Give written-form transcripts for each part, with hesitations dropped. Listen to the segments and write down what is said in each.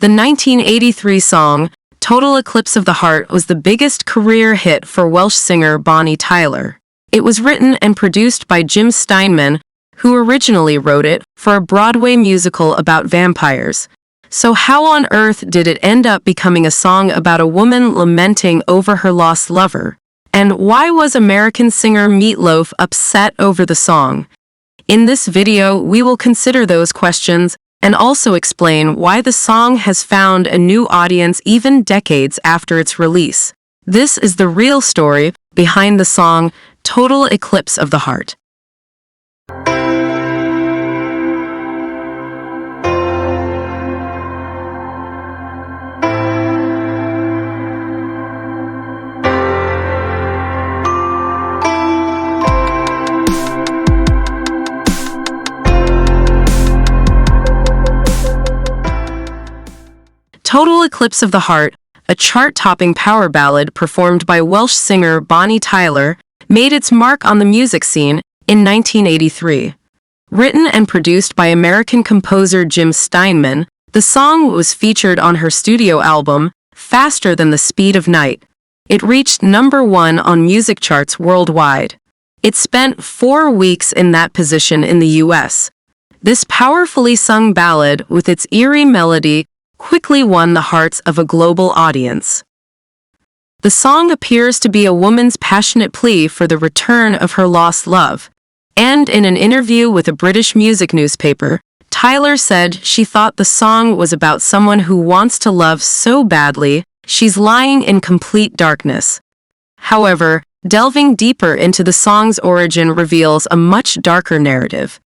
The 1983 song, Total Eclipse of the Heart, was the biggest career hit for Welsh singer Bonnie Tyler. It was written and produced by Jim Steinman, who originally wrote it for a Broadway musical about vampires. So how on earth did it end up becoming a song about a woman lamenting over her lost lover? And why was American singer Miklós upset over the song? In this video, we will consider those questions and also explain why the song has found a new audience even decades after its release. This is the real story behind the song Total Eclipse of the Heart. Total Eclipse of the Heart, a chart-topping power ballad performed by Welsh singer Bonnie Tyler, made its mark on the music scene in 1983. Written and produced by American composer Jim Steinman, the song was featured on her studio album, Faster Than the Speed of Night. It reached #1 on music charts worldwide. It spent 4 weeks in that position in the US. This powerfully sung ballad, with its eerie melody, quickly won the hearts of a global audience. The song appears to be a woman's passionate plea for the return of her lost love, and in an interview with a British music newspaper, Tyler said she thought the song was about someone who wants to love so badly she's lying in complete darkness. However, delving deeper into the song's origin reveals a much darker narrative.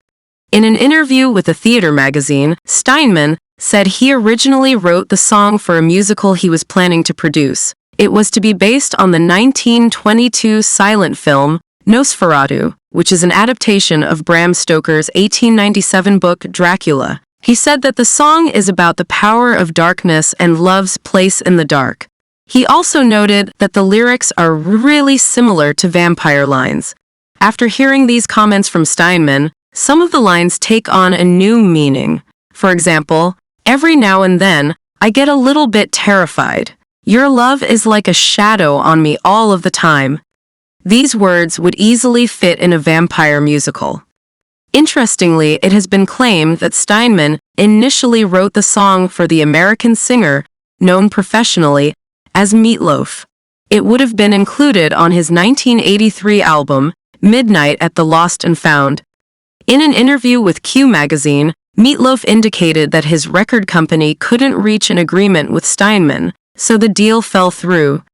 In an interview with a theater magazine, Steinman said he originally wrote the song for a musical he was planning to produce. It was to be based on the 1922 silent film Nosferatu, which is an adaptation of Bram Stoker's 1897 book Dracula. He said that the song is about the power of darkness and love's place in the dark. He also noted that the lyrics are really similar to vampire lines. After hearing these comments from Steinman, some of the lines take on a new meaning. For example, every now and then, I get a little bit terrified. Your love is like a shadow on me all of the time. These words would easily fit in a vampire musical. Interestingly, it has been claimed that Steinman initially wrote the song for the American singer, known professionally as Miklós. It would have been included on his 1983 album, Midnight at the Lost and Found. In an interview with Q magazine, Miklós indicated that his record company couldn't reach an agreement with Steinman, so the deal fell through.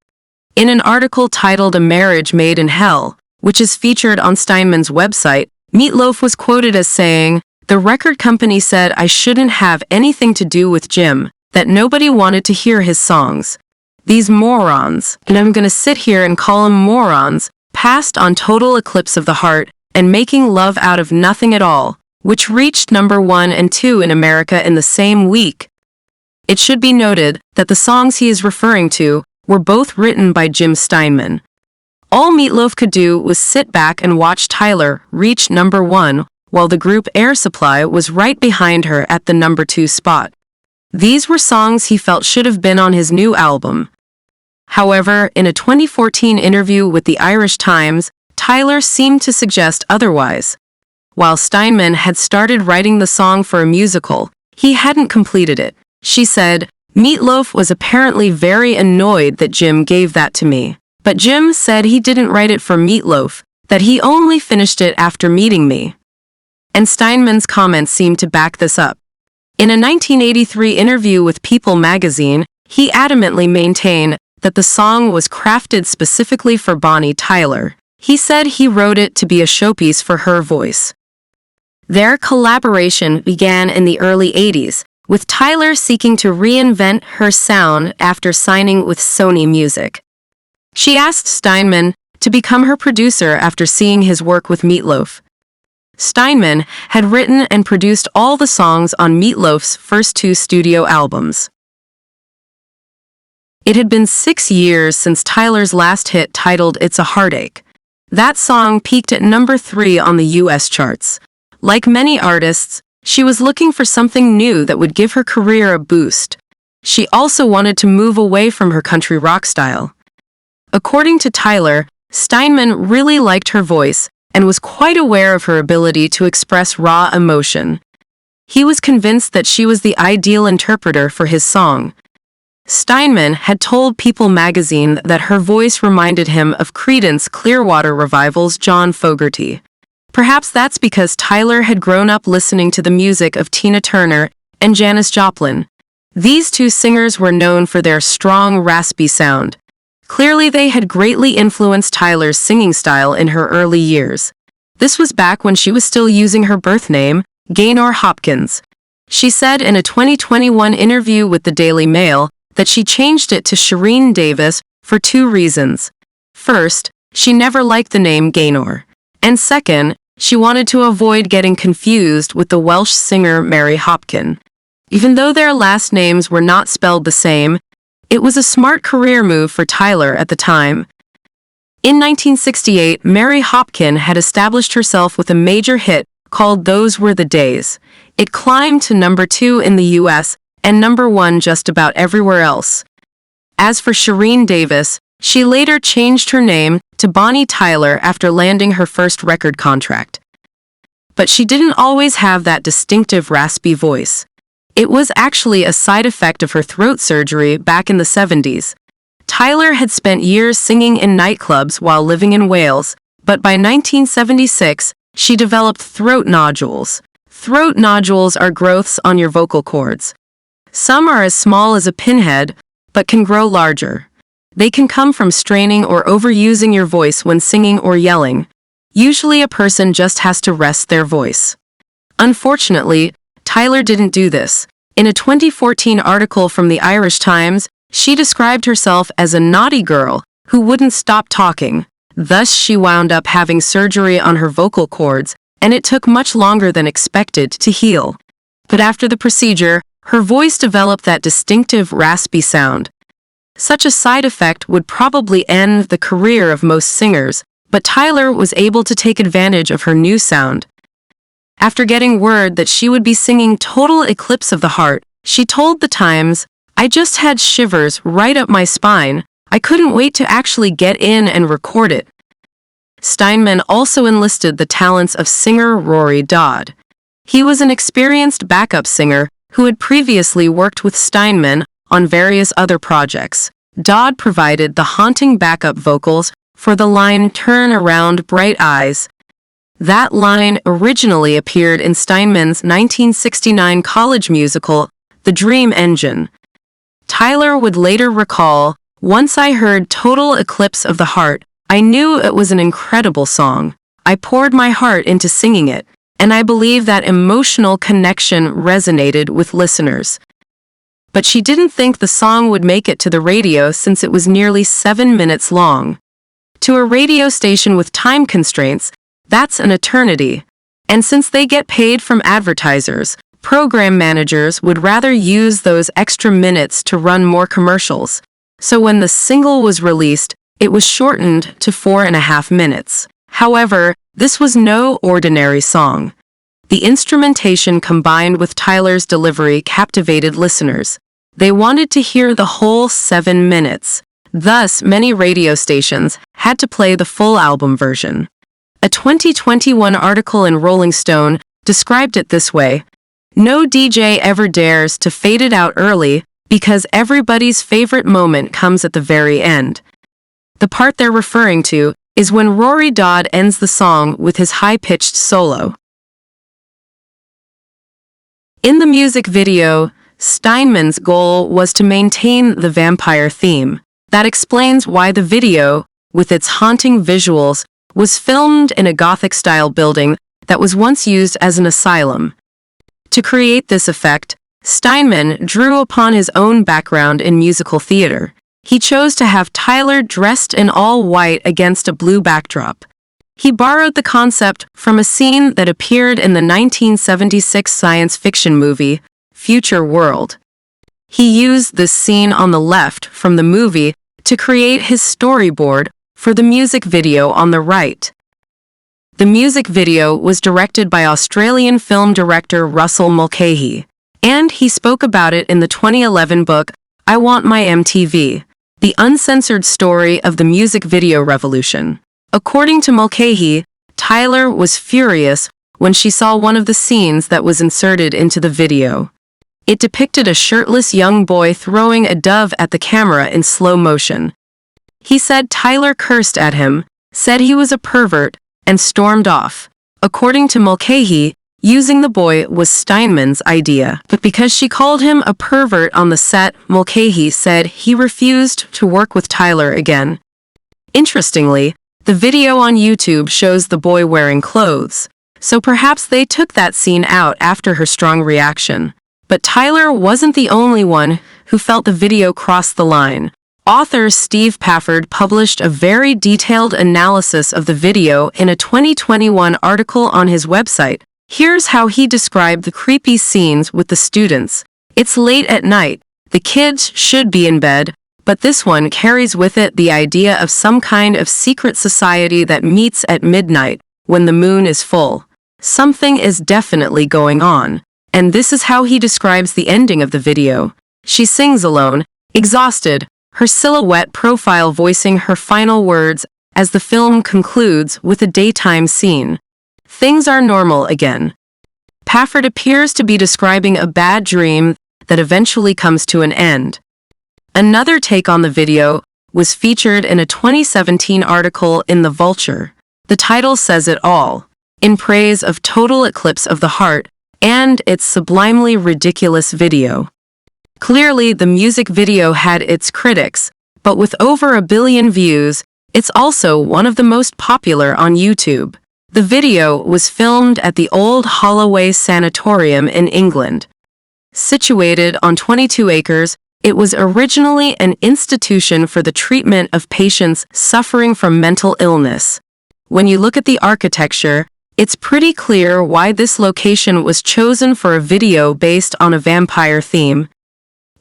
In an article titled A Marriage Made in Hell, which is featured on Steinman's website, Miklós was quoted as saying, "The record company said I shouldn't have anything to do with Jim, that nobody wanted to hear his songs. These morons, and I'm gonna sit here and call them morons, passed on Total Eclipse of the Heart and Making Love Out of Nothing at All, which reached #1 and 2 in America in the same week." It should be noted that the songs he is referring to were both written by Jim Steinman. All Miklós could do was sit back and watch Tyler reach #1, while the group Air Supply was right behind her at the #2 spot. These were songs he felt should have been on his new album. However, in a 2014 interview with the Irish Times, Tyler seemed to suggest otherwise. While Steinman had started writing the song for a musical, he hadn't completed it. She said, "Miklós was apparently very annoyed that Jim gave that to me. But Jim said he didn't write it for Miklós, that he only finished it after meeting me." And Steinman's comments seemed to back this up. In a 1983 interview with People magazine, he adamantly maintained that the song was crafted specifically for Bonnie Tyler. He said he wrote it to be a showpiece for her voice. Their collaboration began in the early 80s, with Tyler seeking to reinvent her sound after signing with Sony Music. She asked Steinman to become her producer after seeing his work with Miklós. Steinman had written and produced all the songs on Miklós' first 2 studio albums. It had been 6 years since Tyler's last hit titled It's a Heartache. That song peaked at #3 on the US charts. Like many artists, she was looking for something new that would give her career a boost. She also wanted to move away from her country rock style. According to Tyler, Steinman really liked her voice and was quite aware of her ability to express raw emotion. He was convinced that she was the ideal interpreter for his song. Steinman had told People magazine that her voice reminded him of Creedence Clearwater Revival's John Fogerty. Perhaps that's because Tyler had grown up listening to the music of Tina Turner and Janis Joplin. These two singers were known for their strong, raspy sound. Clearly, they had greatly influenced Tyler's singing style in her early years. This was back when she was still using her birth name, Gaynor Hopkins. She said in a 2021 interview with the Daily Mail that she changed it to Shireen Davis for two reasons. First, she never liked the name Gaynor. And second, she wanted to avoid getting confused with the Welsh singer Mary Hopkin. Even though their last names were not spelled the same, it was a smart career move for Tyler at the time. In 1968, Mary Hopkin had established herself with a major hit called Those Were the Days. It climbed to number 2 in the US and number 1 just about everywhere else. As for Shireen Davis, she later changed her name to Bonnie Tyler after landing her first record contract. But she didn't always have that distinctive raspy voice. It was actually a side effect of her throat surgery back in the 70s. Tyler had spent years singing in nightclubs while living in Wales, but by 1976, she developed throat nodules. Throat nodules are growths on your vocal cords. Some are as small as a pinhead, but can grow larger. They can come from straining or overusing your voice when singing or yelling. Usually a person just has to rest their voice. Unfortunately, Tyler didn't do this. In a 2014 article from the Irish Times, she described herself as a naughty girl who wouldn't stop talking. Thus, she wound up having surgery on her vocal cords, and it took much longer than expected to heal. But after the procedure, her voice developed that distinctive raspy sound. Such a side effect would probably end the career of most singers, but Tyler was able to take advantage of her new sound. After getting word that she would be singing Total Eclipse of the Heart, she told The Times, "I just had shivers right up my spine. I couldn't wait to actually get in and record it." Steinman also enlisted the talents of singer Rory Dodd. He was an experienced backup singer who had previously worked with Steinman on various other projects. Dodd provided the haunting backup vocals for the line "Turn Around Bright Eyes." That line originally appeared in Steinman's 1969 college musical, The Dream Engine. Tyler would later recall, "Once I heard Total Eclipse of the Heart, I knew it was an incredible song. I poured my heart into singing it, and I believe that emotional connection resonated with listeners." But she didn't think the song would make it to the radio since it was nearly 7 minutes long. To a radio station with time constraints, that's an eternity. And since they get paid from advertisers, program managers would rather use those extra minutes to run more commercials. So when the single was released, it was shortened to 4.5 minutes. However, this was no ordinary song. The instrumentation combined with Tyler's delivery captivated listeners. They wanted to hear the whole 7 minutes. Thus, many radio stations had to play the full album version. A 2021 article in Rolling Stone described it this way: "No DJ ever dares to fade it out early because everybody's favorite moment comes at the very end." The part they're referring to is when Rory Dodd ends the song with his high-pitched solo. In the music video, Steinman's goal was to maintain the vampire theme. That explains why the video, with its haunting visuals, was filmed in a Gothic-style building that was once used as an asylum. To create this effect, Steinman drew upon his own background in musical theater. He chose to have Tyler dressed in all white against a blue backdrop. He borrowed the concept from a scene that appeared in the 1976 science fiction movie, Future World. He used this scene on the left from the movie to create his storyboard for the music video on the right. The music video was directed by Australian film director Russell Mulcahy, and he spoke about it in the 2011 book I Want My MTV, the uncensored story of the music video revolution. According to Mulcahy, Tyler was furious when she saw one of the scenes that was inserted into the video. It depicted a shirtless young boy throwing a dove at the camera in slow motion. He said Tyler cursed at him, said he was a pervert, and stormed off. According to Mulcahy, using the boy was Steinman's idea, but because she called him a pervert on the set, Mulcahy said he refused to work with Tyler again. Interestingly, the video on YouTube shows the boy wearing clothes, so perhaps they took that scene out after her strong reaction. But Tyler wasn't the only one who felt the video crossed the line. Author Steve Pafford published a very detailed analysis of the video in a 2021 article on his website. Here's how he described the creepy scenes with the students. It's late at night. The kids should be in bed, but this one carries with it the idea of some kind of secret society that meets at midnight when the moon is full. Something is definitely going on. And this is how he describes the ending of the video. She sings alone, exhausted, her silhouette profile voicing her final words as the film concludes with a daytime scene. Things are normal again. Pafford appears to be describing a bad dream that eventually comes to an end. Another take on the video was featured in a 2017 article in The Vulture. The title says it all, in praise of Total Eclipse of the Heart and its sublimely ridiculous video. Clearly, the music video had its critics, but with over 1 billion views, it's also one of the most popular on YouTube. The video was filmed at the old Holloway Sanatorium in England. Situated on 22 acres, it was originally an institution for the treatment of patients suffering from mental illness. When you look at the architecture, it's pretty clear why this location was chosen for a video based on a vampire theme.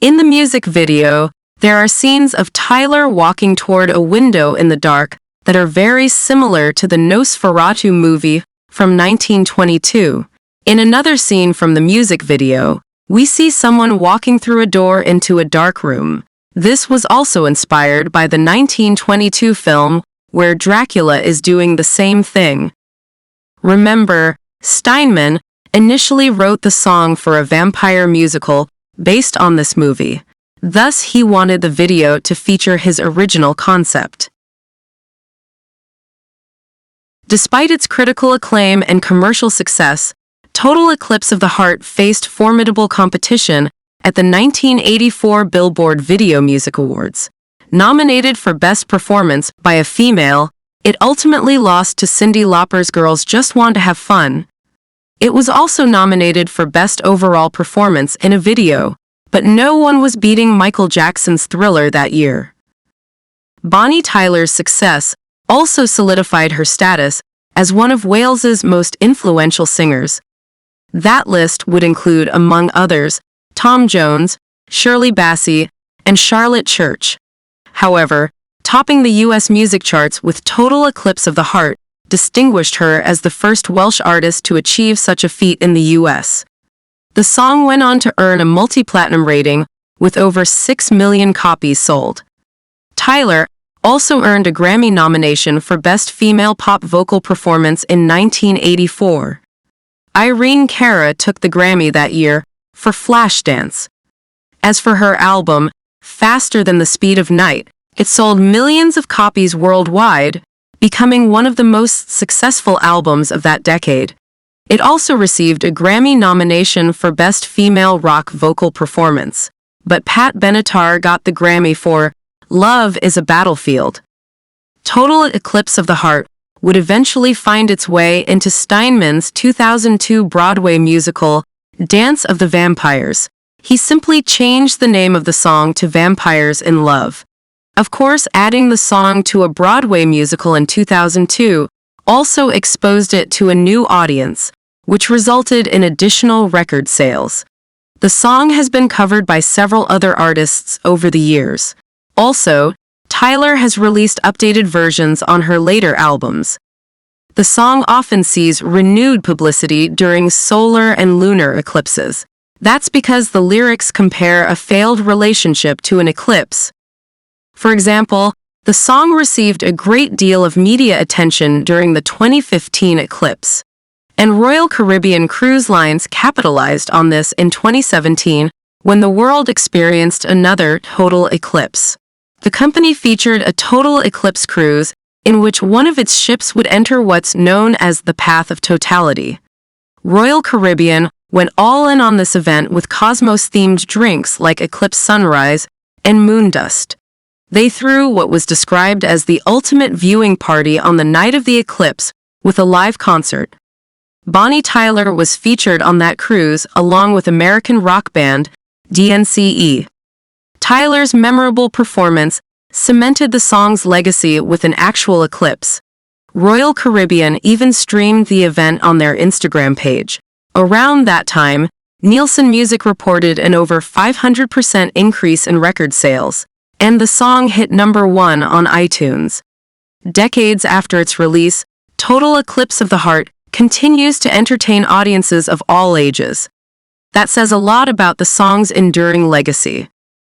In the music video, there are scenes of Tyler walking toward a window in the dark that are very similar to the Nosferatu movie from 1922. In another scene from the music video, we see someone walking through a door into a dark room. This was also inspired by the 1922 film where Dracula is doing the same thing. Remember, Steinman initially wrote the song for a vampire musical based on this movie. Thus, he wanted the video to feature his original concept. Despite its critical acclaim and commercial success, Total Eclipse of the Heart faced formidable competition at the 1984 Billboard Video Music Awards. Nominated for Best Performance by a Female, it ultimately lost to Cyndi Lauper's Girls Just Want to Have Fun. It was also nominated for Best Overall Performance in a Video, but no one was beating Michael Jackson's Thriller that year. Bonnie Tyler's success also solidified her status as one of Wales's most influential singers. That list would include, among others, Tom Jones, Shirley Bassey, and Charlotte Church. However, topping the U.S. music charts with Total Eclipse of the Heart distinguished her as the first Welsh artist to achieve such a feat in the U.S. The song went on to earn a multi-platinum rating with over 6 million copies sold. Tyler also earned a Grammy nomination for Best Female Pop Vocal Performance in 1984. Irene Cara took the Grammy that year for Flashdance. As for her album, Faster Than the Speed of Night, it sold millions of copies worldwide, becoming one of the most successful albums of that decade. It also received a Grammy nomination for Best Female Rock Vocal Performance, but Pat Benatar got the Grammy for Love is a Battlefield. Total Eclipse of the Heart would eventually find its way into Steinman's 2002 Broadway musical, Dance of the Vampires. He simply changed the name of the song to Vampires in Love. Of course, adding the song to a Broadway musical in 2002 also exposed it to a new audience, which resulted in additional record sales. The song has been covered by several other artists over the years. Also, Tyler has released updated versions on her later albums. The song often sees renewed publicity during solar and lunar eclipses. That's because the lyrics compare a failed relationship to an eclipse. For example, the song received a great deal of media attention during the 2015 eclipse, and Royal Caribbean Cruise Lines capitalized on this in 2017 when the world experienced another total eclipse. The company featured a total eclipse cruise in which one of its ships would enter what's known as the Path of Totality. Royal Caribbean went all in on this event with cosmos-themed drinks like Eclipse Sunrise and Moon Dust. They threw what was described as the ultimate viewing party on the night of the eclipse with a live concert. Bonnie Tyler was featured on that cruise along with American rock band DNCE. Tyler's memorable performance cemented the song's legacy with an actual eclipse. Royal Caribbean even streamed the event on their Instagram page. Around that time, Nielsen Music reported an over 500% increase in record sales, and the song hit #1 on iTunes. Decades after its release, Total Eclipse of the Heart continues to entertain audiences of all ages. That says a lot about the song's enduring legacy.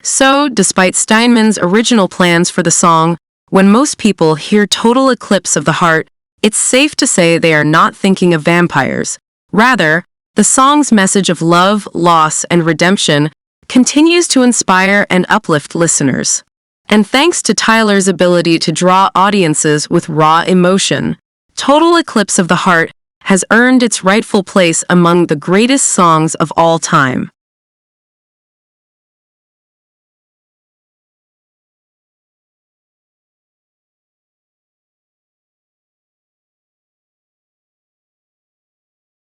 So, despite Steinman's original plans for the song, when most people hear Total Eclipse of the Heart, it's safe to say they are not thinking of vampires. Rather, the song's message of love, loss, and redemption continues to inspire and uplift listeners. And thanks to Tyler's ability to draw audiences with raw emotion, Total Eclipse of the Heart has earned its rightful place among the greatest songs of all time.